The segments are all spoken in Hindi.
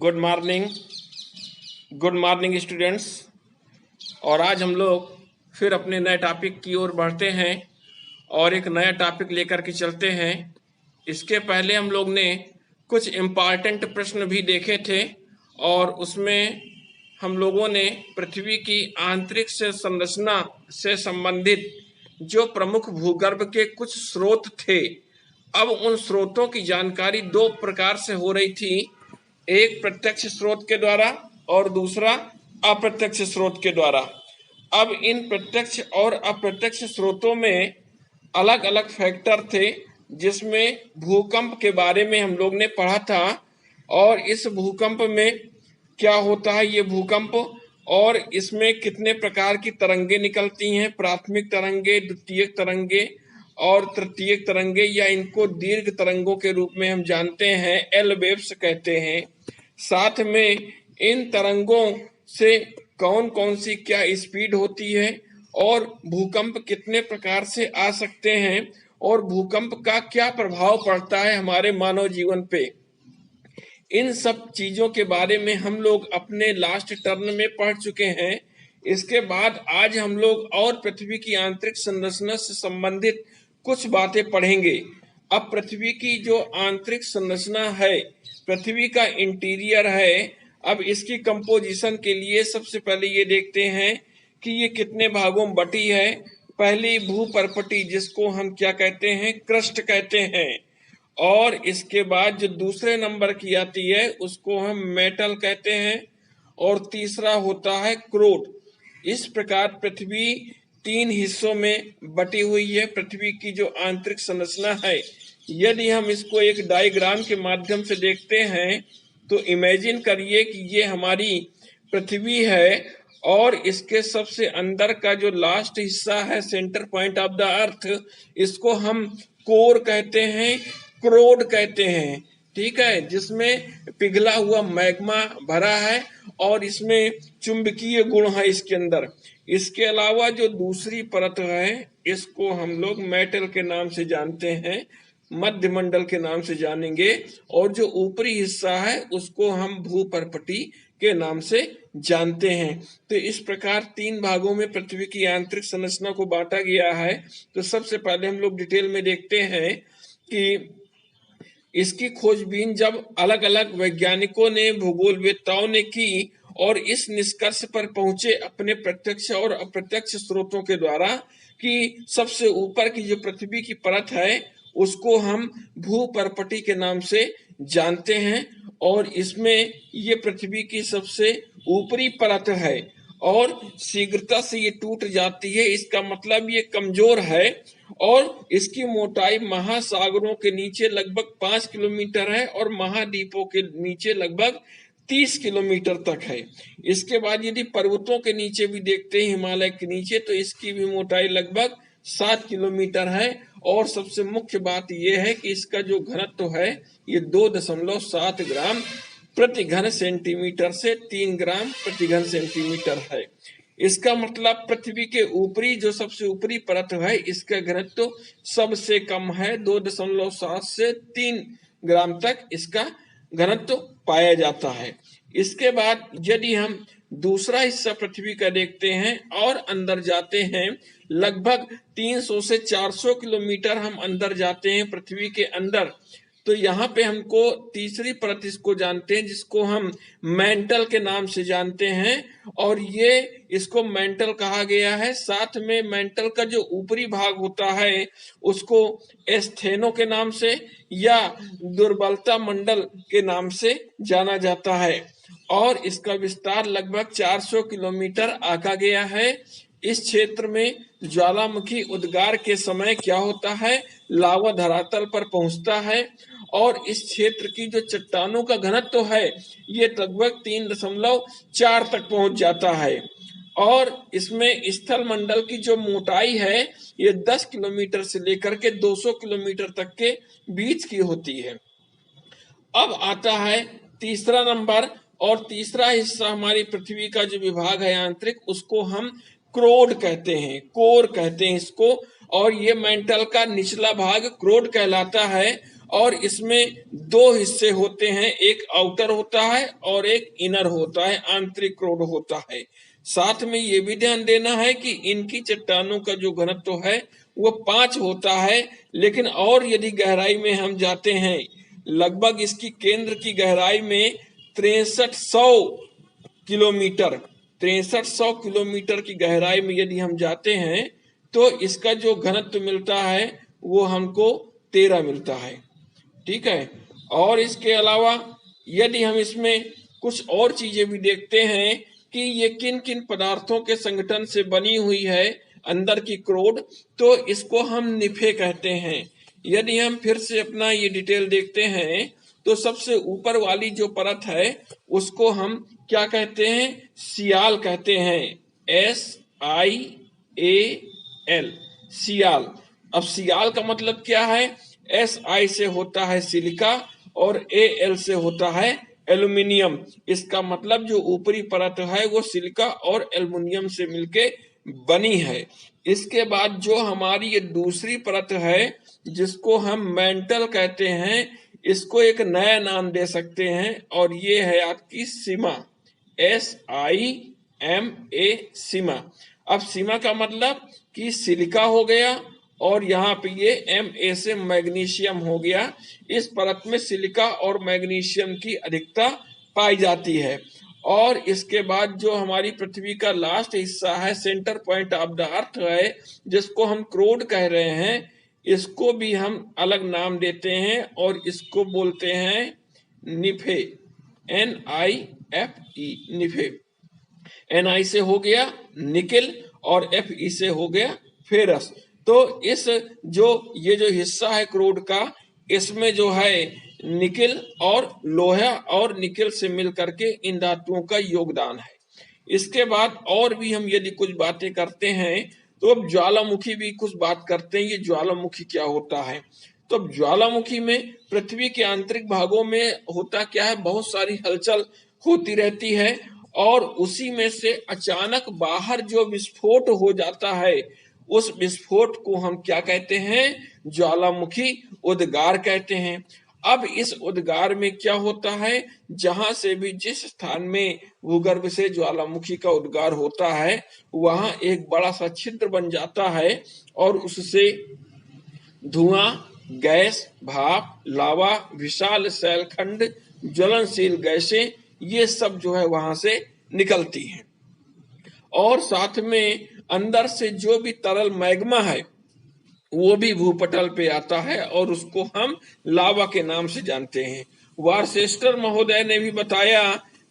Good morning. Good morning students. और आज हम लोग फिर अपने नए टॉपिक की ओर बढ़ते हैं और एक नया टॉपिक लेकर के चलते हैं। इसके पहले हम लोग ने कुछ इम्पॉर्टेंट प्रश्न भी देखे थे और उसमें हम लोगों ने पृथ्वी की आंतरिक से संरचना से संबंधित जो प्रमुख भूगर्भ के कुछ स्रोत थे, अब उन स्रोतों की जानकारी दो प्रकार से हो रही थी, एक प्रत्यक्ष स्रोत के द्वारा और दूसरा अप्रत्यक्ष स्रोत के द्वारा। अब इन प्रत्यक्ष और अप्रत्यक्ष स्रोतों में अलग अलग फैक्टर थे, जिसमें भूकंप के बारे में हम लोग ने पढ़ा था और इस भूकंप में क्या होता है, ये भूकंप, और इसमें कितने प्रकार की तरंगे निकलती हैं, प्राथमिक तरंगे, द्वितीयक तरंगे और तृतीयक तरंगे, या इनको दीर्घ तरंगों के रूप में हम जानते हैं, एल वेव्स कहते हैं। साथ में इन तरंगों से कौन कौन सी क्या स्पीड होती है और भूकंप कितने प्रकार से आ सकते हैं और भूकंप का क्या प्रभाव पड़ता है हमारे मानव जीवन पे, इन सब चीजों के बारे में हम लोग अपने लास्ट टर्न में पढ़ चुके हैं। इसके बाद आज हम लोग और पृथ्वी की आंतरिक संरचना से संबंधित कुछ बातें पढ़ेंगे। अब पृथ्वी की जो आंतरिक संरचना है, पृथ्वी का इंटीरियर है, अब इसकी कंपोजिशन के लिए सबसे पहले ये देखते हैं कि ये कितने भागों में बटी है। पहली भूपर्पटी, जिसको हम क्या कहते हैं, क्रस्ट कहते हैं, और इसके बाद जो दूसरे नंबर की आती है उसको हम मेटल कहते हैं, और तीसरा होता है क्रोट। इस प्रकार पृथ्वी तीन हिस्सों में बटी हुई है। पृथ्वी की जो आंतरिक संरचना है, यदि हम इसको एक डायग्राम के माध्यम से देखते हैं तो इमेजिन करिए कि ये हमारी पृथ्वी है और इसके सबसे अंदर का जो लास्ट हिस्सा है, centre point of the earth, इसको हम कोर कहते हैं, क्रोड कहते हैं, ठीक है, जिसमें पिघला हुआ मैग्मा भरा है और इसमें चुंबकीय गुण है इसके अंदर। इसके अलावा जो दूसरी परत है, इसको हम लोग मेटल के नाम से जानते हैं, मध्यमंडल के नाम से जानेंगे, और जो ऊपरी हिस्सा है उसको हम भूपर्पटी के नाम से जानते हैं। तो इस प्रकार तीन भागों में पृथ्वी की आंतरिक संरचना को बांटा गया है। तो सबसे पहले हम लोग डिटेल में देखते हैं कि इसकी खोजबीन जब अलग अलग वैज्ञानिकों ने, भूगोलवेत्ताओं ने की और इस निष्कर्ष पर पहुंचे अपने प्रत्यक्ष और अप्रत्यक्ष स्रोतों के द्वारा कि सबसे ऊपर की जो पृथ्वी की परत है उसको हम भूपर्पटी के नाम से जानते हैं, और इसमें ये पृथ्वी की सबसे ऊपरी परत है और शीघ्रता से ये टूट जाती है। इसका मतलब ये कमजोर है और इसकी मोटाई महासागरों के नीचे लगभग 5 किलोमीटर है और महाद्वीपों के नीचे लगभग 30 किलोमीटर तक है। इसके बाद यदि पर्वतों के नीचे भी देखते हैं, हिमालय के नीचे, तो इसकी भी मोटाई लगभग 7 किलोमीटर है। और सबसे मुख्य बात यह है कि इसका जो घनत्व है ये 2.7 ग्राम प्रति घन सेंटीमीटर से 3 ग्राम प्रति घन सेंटीमीटर है। इसका मतलब पृथ्वी के ऊपरी जो सबसे ऊपरी परत है, इसका घनत्व सबसे कम है, 2.7 से 3 ग्राम तक इसका घनत्व पाया जाता है। इसके बाद यदि हम दूसरा हिस्सा पृथ्वी का देखते हैं और अंदर जाते हैं, लगभग 300 से 400 किलोमीटर हम अंदर जाते हैं पृथ्वी के अंदर, तो यहाँ पे हमको तीसरी परत इसको जानते हैं, जिसको हम मेंटल के नाम से जानते हैं, और ये इसको मेंटल कहा गया है। साथ में मेंटल का जो ऊपरी भाग होता है उसको एस्थेनो के नाम से या दुर्बलता मंडल के नाम से जाना जाता है, और इसका विस्तार लगभग 400 किलोमीटर आका गया है। इस क्षेत्र में ज्वालामुखी उद्गार के समय क्या होता है, लावा धरातल पर पहुंचता है, और इस क्षेत्र की जो चट्टानों का घनत्व है ये लगभग 3.4 तक पहुंच जाता है, और इसमें स्थल मंडल की जो मोटाई है ये 10 किलोमीटर से लेकर के 200 किलोमीटर तक के बीच की होती है। अब आता है तीसरा नंबर, और तीसरा हिस्सा हमारी पृथ्वी का जो विभाग है आंतरिक, उसको हम क्रोड कहते हैं, कोर कहते हैं इसको, और ये मेंटल का निचला भाग क्रोड कहलाता है, और इसमें दो हिस्से होते हैं, एक आउटर होता है और एक इनर होता है, आंतरिक क्रोड होता है। साथ में ये भी ध्यान देना है कि इनकी चट्टानों का जो घनत्व है वो 5 होता है, लेकिन और यदि गहराई में हम जाते हैं, लगभग इसकी केंद्र की गहराई में 6300 किलोमीटर 6300 किलोमीटर की गहराई में यदि हम जाते हैं तो इसका जो घनत्व मिलता है वो हमको 13 मिलता है। ठीक है। और इसके अलावा यदि हम इसमें कुछ और चीजें भी देखते हैं कि ये किन किन पदार्थों के संगठन से बनी हुई है अंदर की क्रोड, तो इसको हम निफे कहते हैं। यदि हम फिर से अपना ये डिटेल देखते हैं तो सबसे ऊपर वाली जो परत है उसको हम क्या कहते हैं, सियाल कहते हैं, SIAL, सियाल। अब सियाल का मतलब क्या है, SI से होता है सिलिका और AL से होता है एल्यूमिनियम। इसका मतलब जो ऊपरी परत है वो सिलिका और एल्यूमिनियम से मिलके बनी है। इसके बाद जो हमारी ये दूसरी परत है जिसको हम मेंटल कहते हैं, इसको एक नया नाम दे सकते हैं और ये है आपकी सीमा, SIMA, सीमा। अब सीमा का मतलब कि सिलिका हो गया और यहाँ पे ये Ma से मैग्नीशियम हो गया। इस परत में सिलिका और मैग्नीशियम की अधिकता पाई जाती है। और इसके बाद जो हमारी पृथ्वी का लास्ट हिस्सा है, centre point of the earth है, जिसको हम क्रोड कह रहे हैं, इसको भी हम अलग नाम देते हैं और इसको बोलते हैं निफे, NIFE, निफे। Ni से हो गया निकेल और Fe से हो गया फेरस। तो इस ये जो हिस्सा है क्रोड का, इसमें जो है निकेल और लोहा और निकेल से मिल करके इन धातुओं का योगदान है। इसके बाद और भी हम यदि कुछ बातें करते हैं तो अब ज्वालामुखी भी कुछ बात करते हैं। ये ज्वालामुखी क्या होता है, तो अब ज्वालामुखी में पृथ्वी के आंतरिक भागों में होता क्या है, बहुत सारी हलचल होती रहती है और उसी में से अचानक बाहर जो विस्फोट हो जाता है, उस विस्फोट को हम क्या कहते हैं, ज्वालामुखी उद्गार कहते हैं। अब इस उद्गार में क्या होता है, जहां से भी जिस स्थान में भूगर्भ से ज्वालामुखी का उद्गार होता है वहां एक बड़ा सा छिद्र बन जाता है और उससे धुआं, गैस, भाप, लावा, विशाल शैलखंड, ज्वलनशील गैसें, ये सब जो है वहां से निकलती हैं। और साथ में अंदर से जो भी तरल मैग्मा है वो भी भूपटल पे आता है और उसको हम लावा के नाम से जानते हैं। वार्सेस्टर महोदय ने भी बताया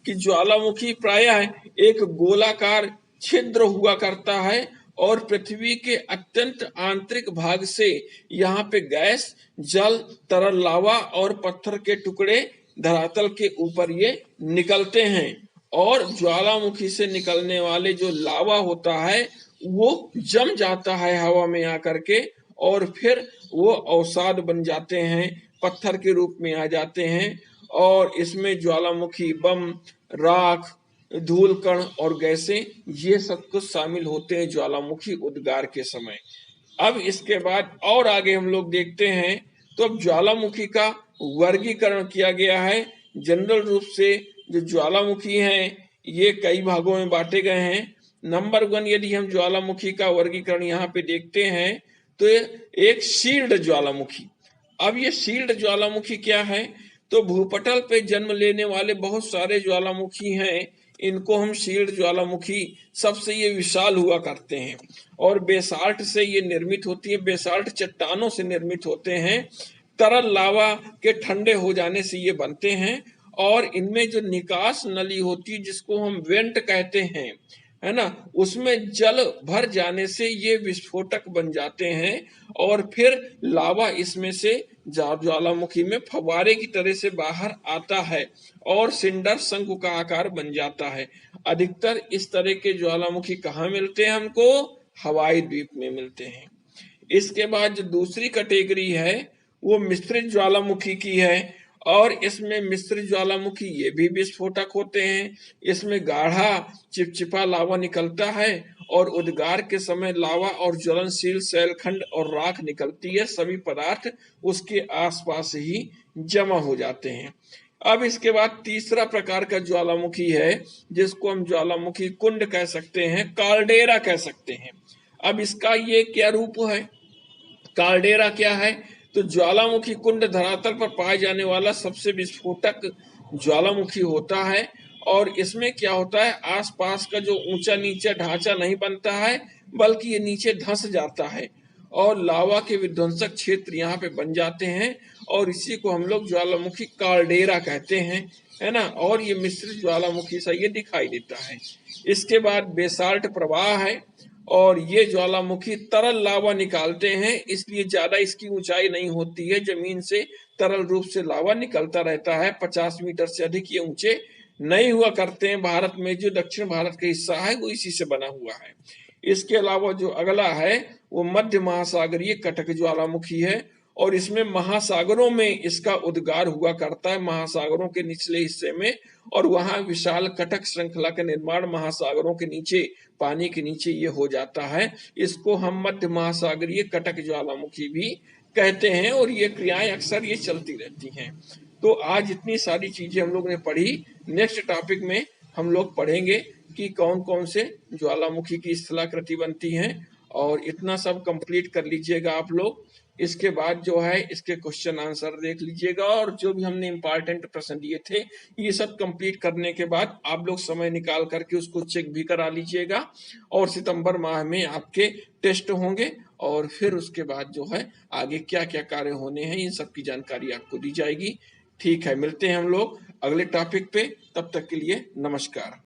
कि ज्वालामुखी प्रायः एक गोलाकार छिद्र हुआ करता है और पृथ्वी के अत्यंत आंतरिक भाग से यहाँ पे गैस, जल, तरल लावा और पत्थर के टुकड़े धरातल के ऊपर ये निकलते हैं और ज्वालामुखी से निकलने वाले जो लावा होता है वो जम जाता है हवा में आकर के और फिर वो अवसाद बन जाते हैं, पत्थर के रूप में आ जाते हैं और इसमें ज्वालामुखी बम, राख, धूल कण और गैसें, ये सब कुछ शामिल होते हैं ज्वालामुखी उद्गार के समय। अब इसके बाद और आगे हम लोग देखते हैं तो अब ज्वालामुखी का वर्गीकरण किया गया है। जनरल रूप से जो ज्वालामुखी हैं ये कई भागों में बांटे गए हैं। नंबर 1 यदि हम ज्वालामुखी का वर्गीकरण यहाँ पे देखते हैं तो एक शील्ड ज्वालामुखी। अब ये शील्ड ज्वालामुखी क्या है, तो भूपटल पे जन्म लेने वाले बहुत सारे ज्वालामुखी हैं, इनको हम शील्ड ज्वालामुखी, सबसे ये विशाल हुआ करते हैं और बेसाल्ट से ये निर्मित होती है, बेसाल्ट चट्टानों से निर्मित होते हैं। तरल लावा के ठंडे हो जाने से ये बनते हैं और इनमें जो निकास नली होती है जिसको हम वेंट कहते हैं, है ना, उसमें जल भर जाने से ये विस्फोटक बन जाते हैं और फिर लावा इसमें से ज्वालामुखी में फव्वारे की तरह से बाहर आता है और सिंडर शंकु का आकार बन जाता है। अधिकतर इस तरह के ज्वालामुखी कहाँ मिलते हैं हमको, हवाई द्वीप में मिलते हैं। इसके बाद जो दूसरी कैटेगरी है वो मिश्रित ज्वालामुखी की है और इसमें मिश्र ज्वालामुखी ये भी विस्फोटक होते हैं। इसमें गाढ़ा चिपचिपा लावा निकलता है और उद्गार के समय लावा और ज्वलनशील शैलखंड और राख निकलती है। सभी पदार्थ उसके आसपास ही जमा हो जाते हैं। अब इसके बाद तीसरा प्रकार का ज्वालामुखी है जिसको हम ज्वालामुखी कुंड कह सकते हैं, काल्डेरा कह सकते हैं। अब इसका ये क्या रूप है? काल्डेरा क्या है? तो ज्वालामुखी कुंड धरातल पर पाए जाने वाला सबसे विस्फोटक ज्वालामुखी होता है। और इसमें क्या होता है, आसपास का जो ऊंचा नीचा ढांचा नहीं बनता है बल्कि ये नीचे धंस जाता है और लावा के विध्वंसक क्षेत्र यहाँ पे बन जाते हैं और इसी को हम लोग ज्वालामुखी काल्डेरा कहते हैं, है ना। और ये मिश्रित ज्वालामुखी सा ये दिखाई देता है। इसके बाद बेसाल्ट प्रवाह है और ये ज्वालामुखी तरल लावा निकालते हैं, इसलिए ज्यादा इसकी ऊंचाई नहीं होती है। जमीन से तरल रूप से लावा निकलता रहता है। 50 मीटर से अधिक ये ऊंचे नहीं हुआ करते हैं। भारत में जो दक्षिण भारत का हिस्सा है वो इसी से बना हुआ है। इसके अलावा जो अगला है वो मध्य महासागरीय कटक ज्वालामुखी है और इसमें महासागरों में इसका उद्गार हुआ करता है, महासागरों के निचले हिस्से में। और वहां विशाल कटक श्रृंखला का निर्माण महासागरों के नीचे, पानी के नीचे ये हो जाता है। इसको हम मध्य महासागरीय कटक ज्वालामुखी भी कहते हैं और ये क्रियाएं अक्सर ये चलती रहती हैं। तो आज इतनी सारी चीजें हम लोग ने पढ़ी। नेक्स्ट टॉपिक में हम लोग पढ़ेंगे कि कौन कौन से ज्वालामुखी की स्थलाकृति बनती हैं और इतना सब कंप्लीट कर लीजिएगा आप लोग। इसके बाद जो है इसके क्वेश्चन आंसर देख लीजिएगा और जो भी हमने इम्पोर्टेंट प्रश्न दिए थे ये सब कंप्लीट करने के बाद आप लोग समय निकाल करके उसको चेक भी करा लीजिएगा। और सितंबर माह में आपके टेस्ट होंगे और फिर उसके बाद जो है आगे क्या क्या कार्य होने हैं इन सब की जानकारी आपको दी जाएगी। ठीक है, मिलते हैं हम लोग अगले टॉपिक पे। तब तक के लिए नमस्कार।